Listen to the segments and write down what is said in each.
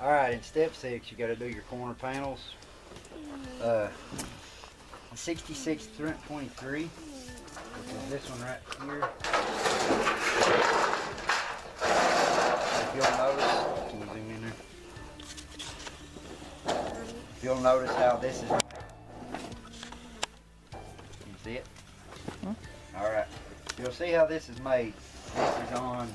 Alright, in step 6, you got to do your corner panels. 6623, which is this one right here. If you'll notice, can you zoom in there? If you'll notice how this is. Can you see it? Alright, you'll see how this is made. This is on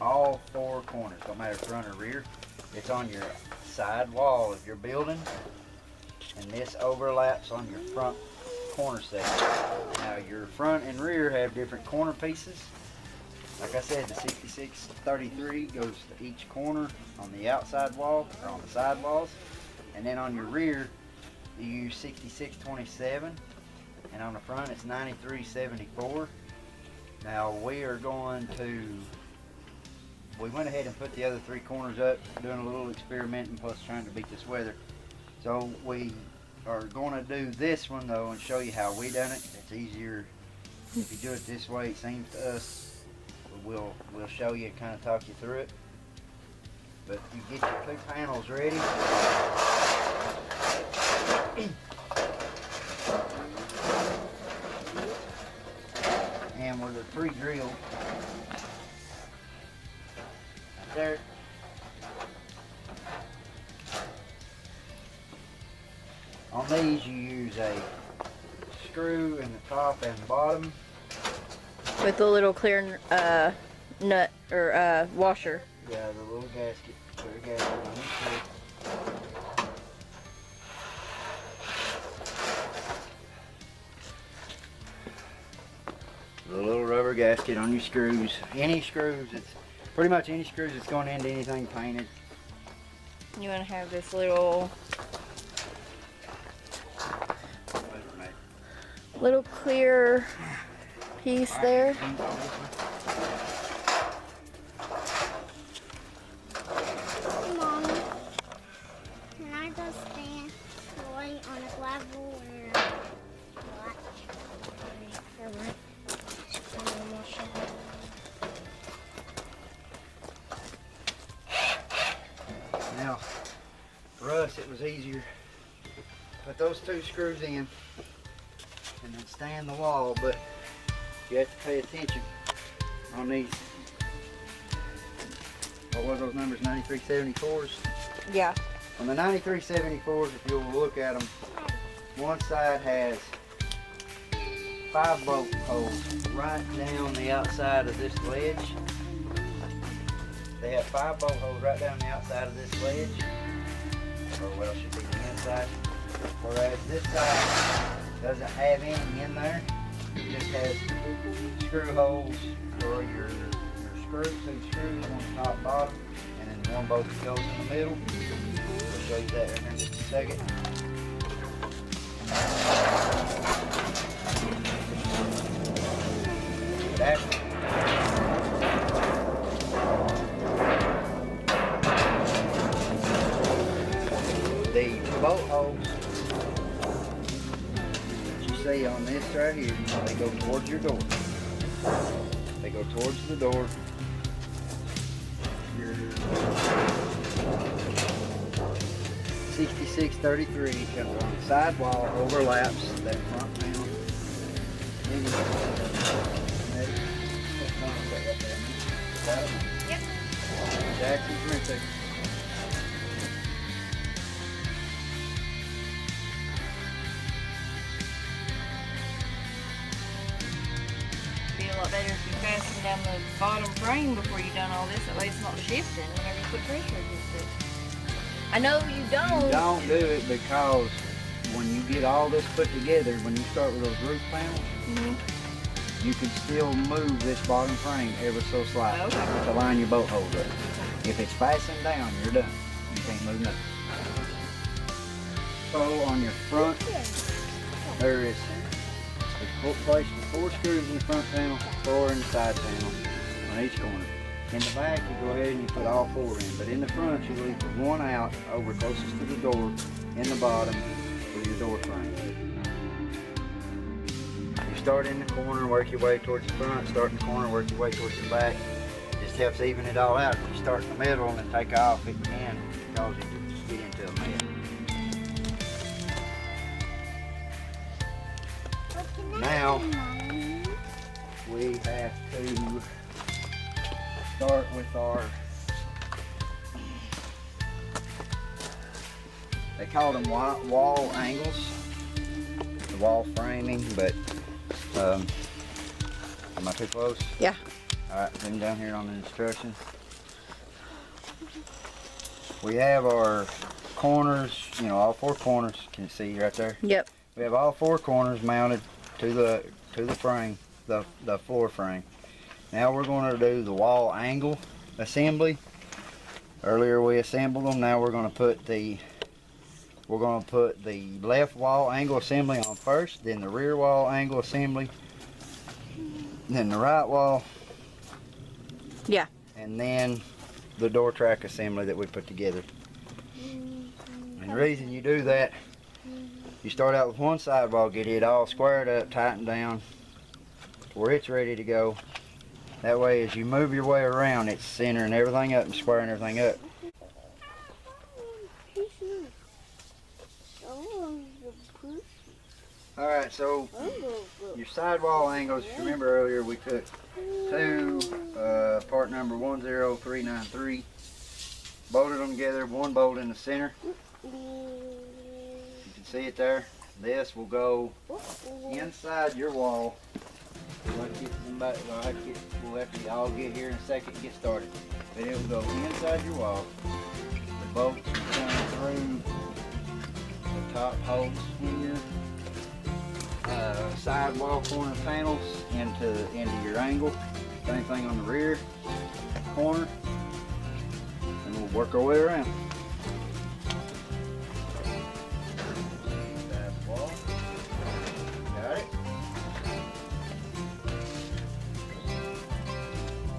all 4 corners, don't matter front or rear. It's on your side wall of your building, and this overlaps on your front corner section. Now your front and rear have different corner pieces. Like I said, the 6633 goes to each corner on the outside wall or on the side walls, and then on your rear you use 6627, and on the front it's 9374. Now we went ahead and put the other 3 corners up, doing a little experimenting plus trying to beat this weather. So we are going to do this one though and show you how we done it. It's easier if you do it this way, it seems to us. We'll show you and kind of talk you through it. But you get your 2 panels ready. And with a pre-drill right there. On these you use a screw in the top and bottom. With the little clear nut or washer. Yeah, the little gasket. Put a gasket on each side. The little rubber gasket on your screws. Any screws, it's pretty much any screws that's going into anything painted. You want to have this little clear piece there. Come on. Can I just stand right on a gravel or what? Now, for us it was easier. Put those 2 screws in and then stand the wall, but you have to pay attention on these. What was those numbers? 9374s? Yeah. On the 9374s, if you'll look at them, one side has 5 bolt holes right down the outside of this ledge. They have 5 bolt holes right down the outside of this ledge, or well, should be the inside. Whereas this side doesn't have any in there. It just has screw holes for your screws, 2 screws, one top, bottom, and then 1 bolt that goes in the middle. We'll show you that in just a second. The bolt holes that you see on this right here, they go towards your door. They go towards the door. Your 6633 comes on the side wall, overlaps that front panel. Then you Yep. Jackson's rinse. Be a lot better if you fasten down the bottom frame before you've done all this. That way it's not shifting whenever you put pressure against it. I know you don't. You don't do it because when you get all this put together, when you start with those roof panels, you can still move this bottom frame ever so slightly to line your bolt holes up. If it's fastened down, you're done. You can't move nothing. So on your front, there is placed with 4 screws in the front panel, 4 in the side panel on each corner. In the back, you go ahead and you put all 4 in, but in the front, you leave the 1 out over closest to the door in the bottom for your door frame. You start in the corner, work your way towards the front, start in the corner, work your way towards the back. It just helps even it all out. If you start in the middle and then take off, it can cause it to get into a mess. Now we have to start with our, they call them wall angles, the wall framing, but am I too close? Yeah. Alright, then down here on the instructions. We have our corners, you know, all 4 corners. Can you see right there? Yep. We have all 4 corners mounted to the frame, the floor frame. Now we're going to do the wall angle assembly. Earlier we assembled them. Now we're going to put the left wall angle assembly on first, then the rear wall angle assembly, then the right wall. Yeah. And then the door track assembly that we put together. And the reason you do that, you start out with one sidewall, get it all squared up, tightened down where it's ready to go. That way as you move your way around, it's centering everything up and squaring everything up. Alright, so your sidewall angles, if you remember earlier we took 2, part number 10393, bolted them together, 1 bolt in the center. You can see it there. This will go inside your wall. We'll have to all get here in a second and get started. But it will go inside your wall. The bolts will come through the top holes here. Side wall corner panels into your angle. Same thing on the rear corner. And we'll work our way around. Side wall. Got it.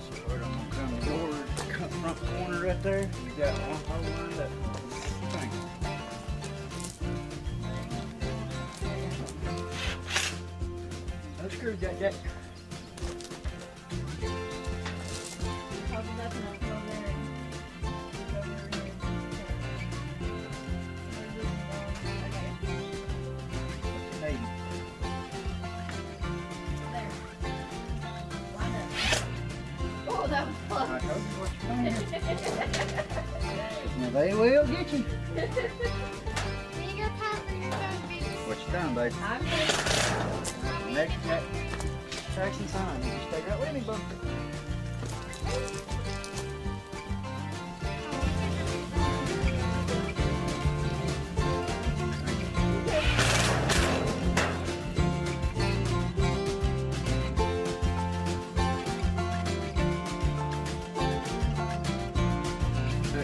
So I'm gonna come door, front corner right there. We got 1 hole lined up. Bang. Screw Jack. Oh, that was fun. I told you what you're doing. Now they will get you. What you done, babe? I'm good. Next traction sign. You stay right with me, bud.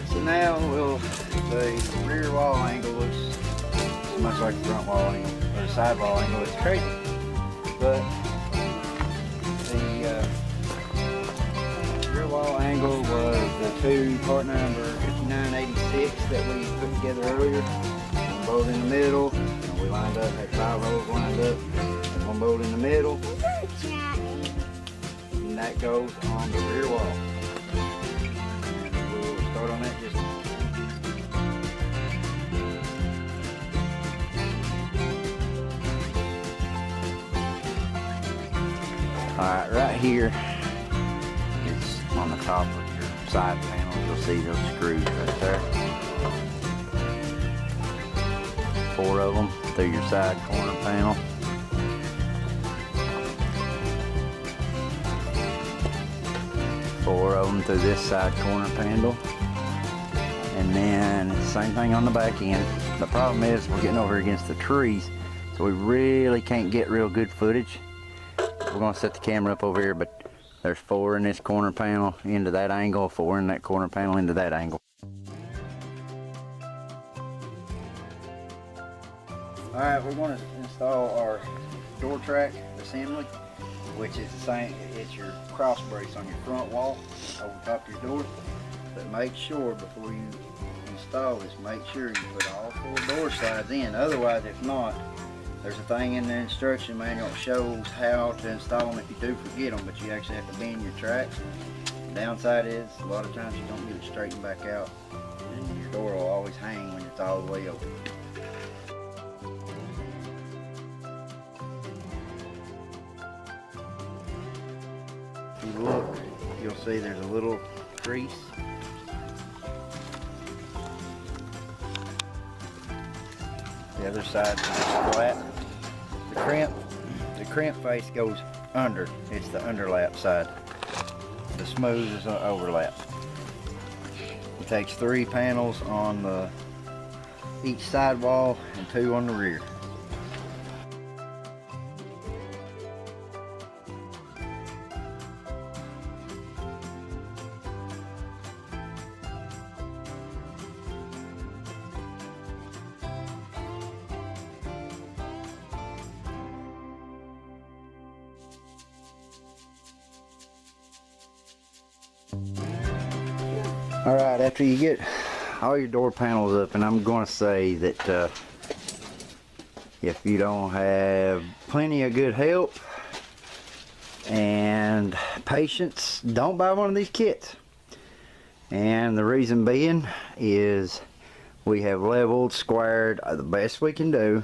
So now the rear wall angle looks much like the front wall angle, or the side wall angle. It's crazy, but the rear wall angle was the 2 part number 5986 that we put together earlier. 1 bolt in the middle. And we lined up, had 5 holes lined up. And 1 bolt in the middle. And that goes on the rear wall. And we'll start on that just. Alright, right here is on the top of your side panel. You'll see those screws right there. 4 of them through your side corner panel. Four of them through this side corner panel. And then same thing on the back end. The problem is we're getting over against the trees, so we really can't get real good footage. We're going to set the camera up over here, but there's 4 in this corner panel into that angle, 4 in that corner panel into that angle. Alright, we're going to install our door track assembly, which is the same. It's your cross brace on your front wall over top of your door. But make sure before you install this, make sure you put all 4 door slides in. Otherwise, if not, there's a thing in the instruction manual that shows how to install them if you do forget them, but you actually have to bend your tracks. The downside is a lot of times you don't get it straightened back out and your door will always hang when it's all the way open. If you look, you'll see there's a little crease. The other side's flat. The crimp face goes under. It's the underlap side. The smooth is an overlap. It takes 3 panels on each side wall and 2 on the rear. Alright, after you get all your door panels up, and I'm going to say that if you don't have plenty of good help and patience, don't buy one of these kits. And the reason being is we have leveled, squared the best we can do.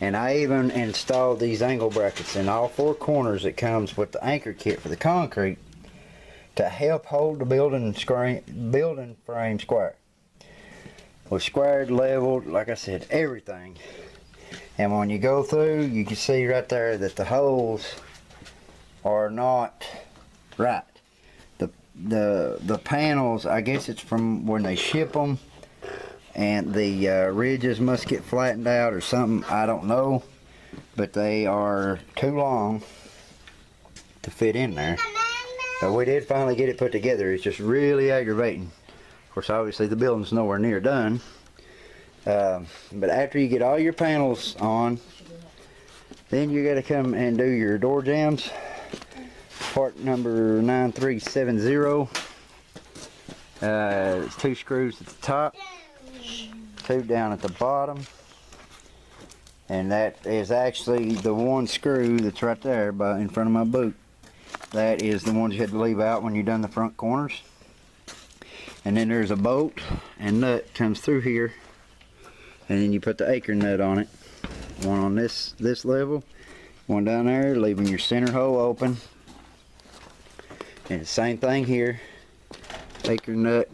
And I even installed these angle brackets in all 4 corners that comes with the anchor kit for the concrete to help hold the building frame square. We squared, leveled, like I said, everything. And when you go through, you can see right there that the holes are not right. The panels, I guess it's from when they ship them, and the ridges must get flattened out or something, I don't know. But they are too long to fit in there. But we did finally get it put together. It's just really aggravating. Of course, obviously the building's nowhere near done. But after you get all your panels on, then you got to come and do your door jambs. Part number 9370. It's 2 screws at the top, 2 down at the bottom. And that is actually the 1 screw that's right there in front of my boot. That is the ones you had to leave out when you done the front corners. And then there's a bolt and nut comes through here, and then you put the anchor nut on it. One on this level, one down there, leaving your center hole open. And the same thing here, anchor nut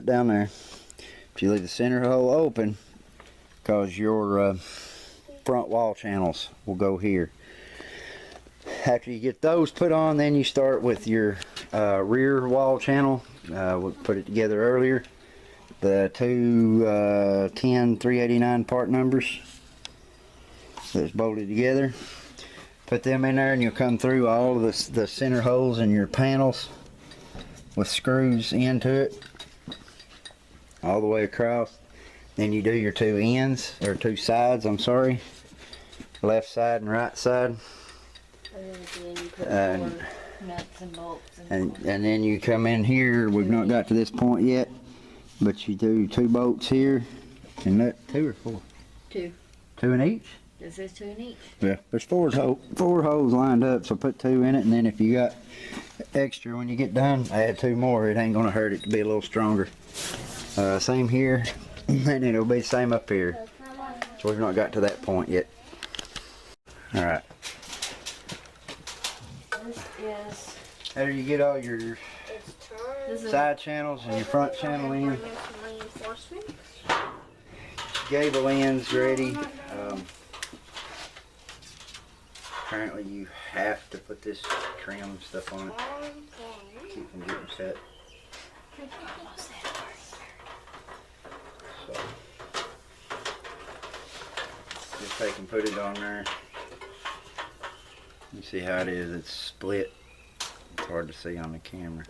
down there. But you leave the center hole open because your front wall channels will go here. After you get those put on, then you start with your rear wall channel. We put it together earlier. The 2 10-389 part numbers that's bolted together. Put them in there and you'll come through all of the center holes in your panels with screws into it all the way across. Then you do your 2 ends, or 2 sides, I'm sorry. Left side and right side. And then you put more nuts and bolts. And then you come in here. We've not got to this point yet, but you do 2 bolts here, and nut 2 or 4? 2. 2 in each? It says 2 in each. Yeah, there's 4 holes lined up, so put 2 in it, and then if you got extra when you get done, add 2 more. It ain't gonna hurt it to be a little stronger. Same here, and it'll be the same up here. So we've not got to that point yet. All right. Is After you get all your side channels and your front channel in, gable ends ready. Apparently you have to put this trim stuff on it. Keep from getting cut. So just take and put it on there. You see how it is, it's split. It's hard to see on the camera.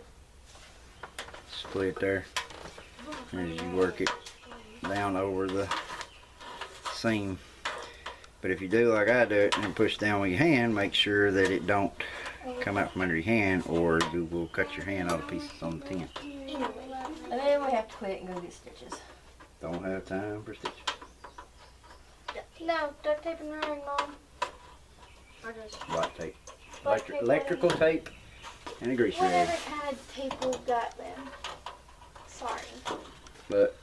Split there. As you work it down over the seam. But if you do like I do it and push down with your hand, make sure that it don't come out from under your hand, or you will cut your hand all to pieces on the tin. And then we have to quit and go get stitches. Don't have time for stitches. No, duct tape and ring, Mom. Or just Black tape. Electrical tape and a grease rag. whatever kind of tape we've got then. Sorry. But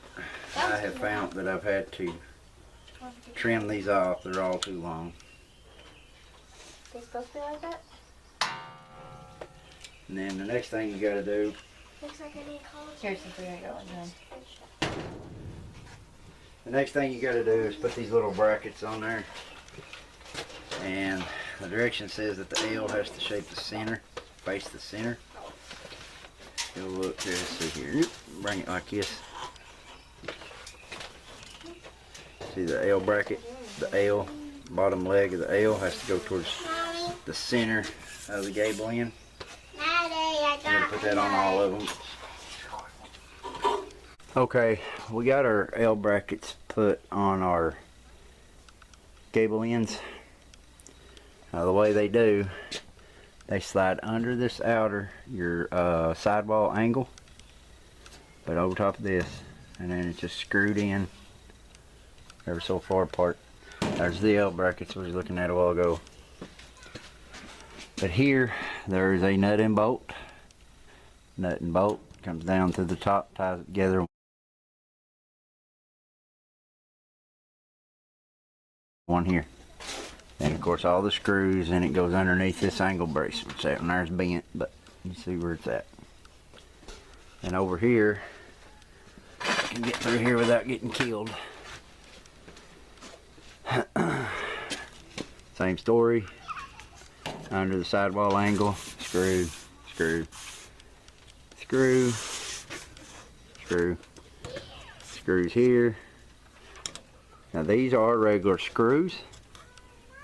I have found that I've had to trim these off. They're all too long. They supposed to be like that? And then the next thing you gotta do, Looks like I need college. Here, since we ain't got one done. the next thing you gotta do is put these little brackets on there. And the direction says that the L has to shape the center, face the center. You'll look here, see here. Bring it like this. See the L bracket? The L, bottom leg of the L has to go towards the center of the gable end. I'm gonna put that on all of them. Okay, we got our L brackets put on our gable ends. Now the way they do, they slide under this outer, your sidewall angle, but over top of this, and then it's just screwed in ever so far apart. There's the L brackets we was looking at a while ago. But here, there is a nut and bolt. Nut and bolt comes down to the top, ties it together. One here. And of course all the screws, and it goes underneath this angle brace, which that one there's bent, but you see where it's at. And over here, I can get through here without getting killed. Same story. Under the sidewall angle, screw, screw, screw, screw, screws here. Now these are regular screws.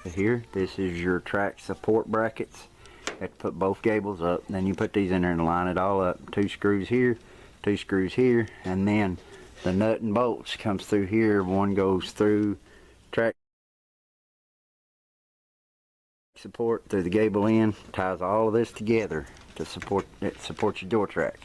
Here, this is your track support brackets. You have to put both gables up. Then you put these in there and line it all up. 2 screws here, 2 screws here, and then the nut and bolts comes through here. One goes through track support through the gable end, ties all of this together to support it, supports your door track.